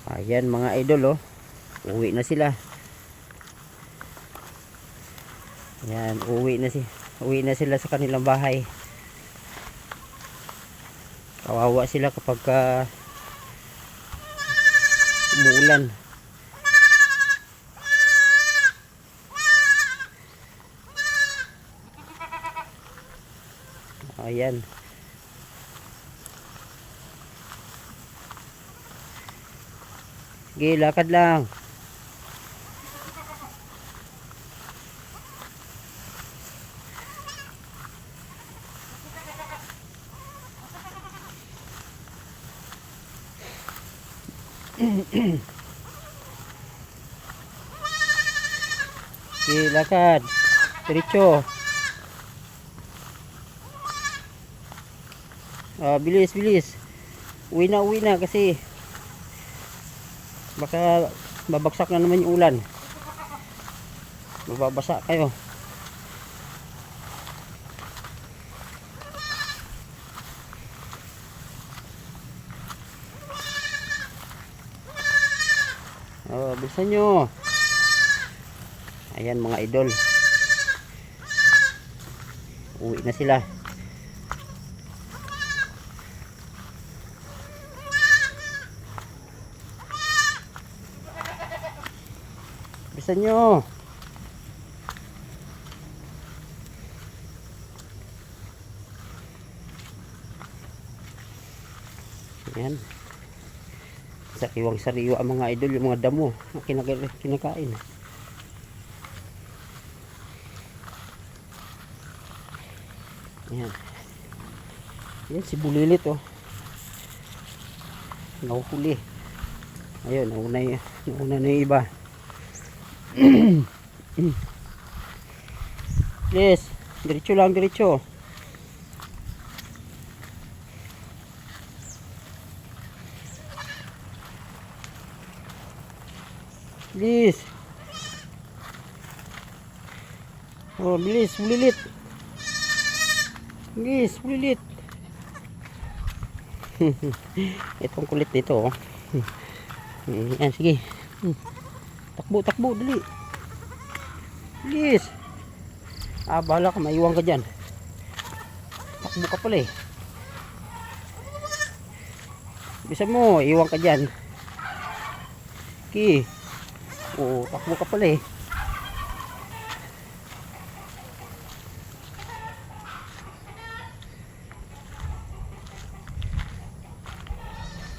Ayan mga idol, oh. Uwi na sila. Ayan, uwi na sila sa kanilang bahay. Kawawa sila kapag umuulan. Ayan. Sige, lakad lang. Sige, lakad. Diretso. Bilis, bilis. Uwi na kasi baka babagsak na naman yung ulan. Mababasa kayo. Bilisan nyo. Ayan mga idol, uwi na sila. Bilisan nyo. Ayan, sariwang sariwa ang mga idol, yung mga damo kinakain. Ayan. Ayan si Bulilit, oh. Nahuhuli. Ayun, nauna na yung iba. Yes, diretso lang, diretso. Bilis. Oh, bilis, Bulilit. Bilis, Bulilit. Itong kulit nito, oh. Yan, sige. Takbo, dali. Bilis. Bahala ka, maiwan ka dyan. Takbo ka pala, eh. Bisa mo, iwan ka dyan. Okay. Takbo ka pala, eh.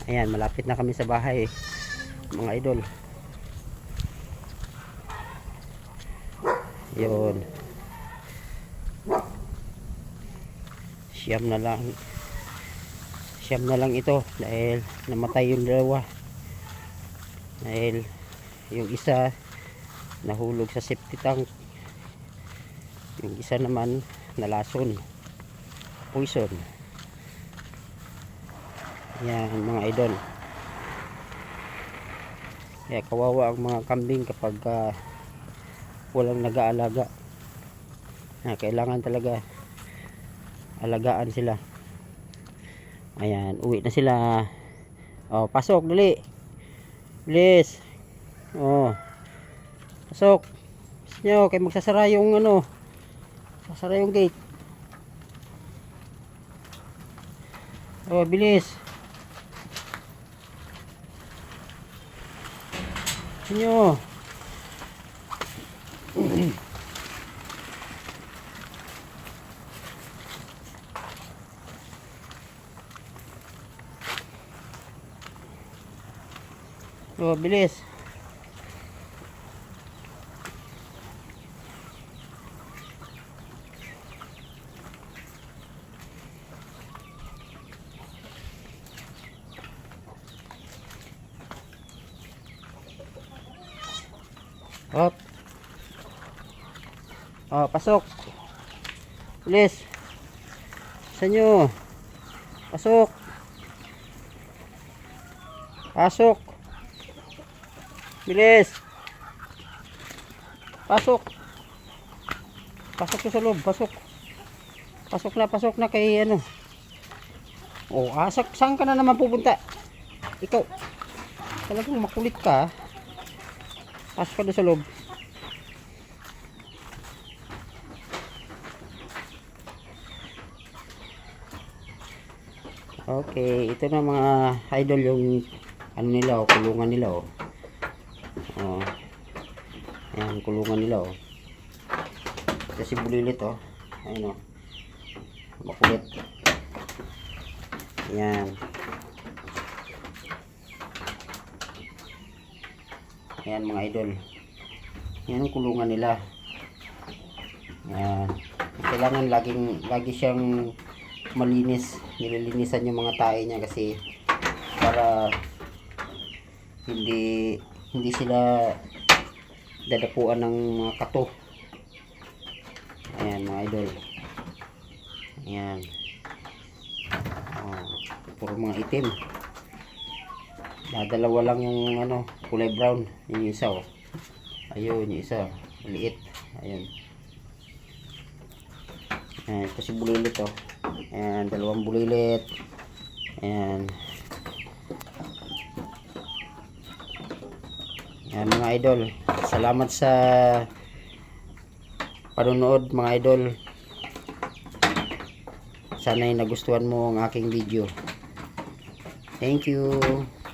Ayan, malapit na kami sa bahay, mga idol. Yun. Siyam na lang ito dahil namatay yung dalawa. Dahil yung isa nahulog sa septic tank. Yung isa naman nalason. Poison. Yan mga idol. Kaya kawawa ang mga kambing kapag walang nag-aalaga. Kailangan talaga alagaan sila. Ayan, uwi na sila. Pasok, dali. Bilis. Pasok. Bilis nyo, kaya magsasara yung sasara yung gate. Bilis. Nyo. Bilis. Pasok. Bilis. Sa nyo. Pasok. Pasok. Bilis. Pasok. Pasok sa loob, pasok. Pasok na kay saan ka na naman pupunta? Ikaw. Talagang makulit ka. Pasok ka doon sa loob. Okay, ito na mga idol yung ano nila, oh, kulungan nila, oh. Oh. Ayan, kulungan nila, oh. Kasi bulilit, oh. Ayun, oh. Makulit. Ayan. Ayan mga idol. Yan ang kulungan nila. Ayan. Kailangan lagi siyang malinis. Nililinisan yung mga tae niya kasi para hindi sila dadapuan ng mga kato. Ayan mga idol. Ayan. Oh, puro mga itim. Dalawa lang yung ano, kulay brown. Yung isa, oh. Ayun, yung isa. Maliit. Ayun. Ayan, ito si bulilit, oh. Ayan, dalawang bulilit. Ayan. Ayan mga idol. Salamat sa panonood mga idol. Sana'y nagustuhan mo ang aking video. Thank you.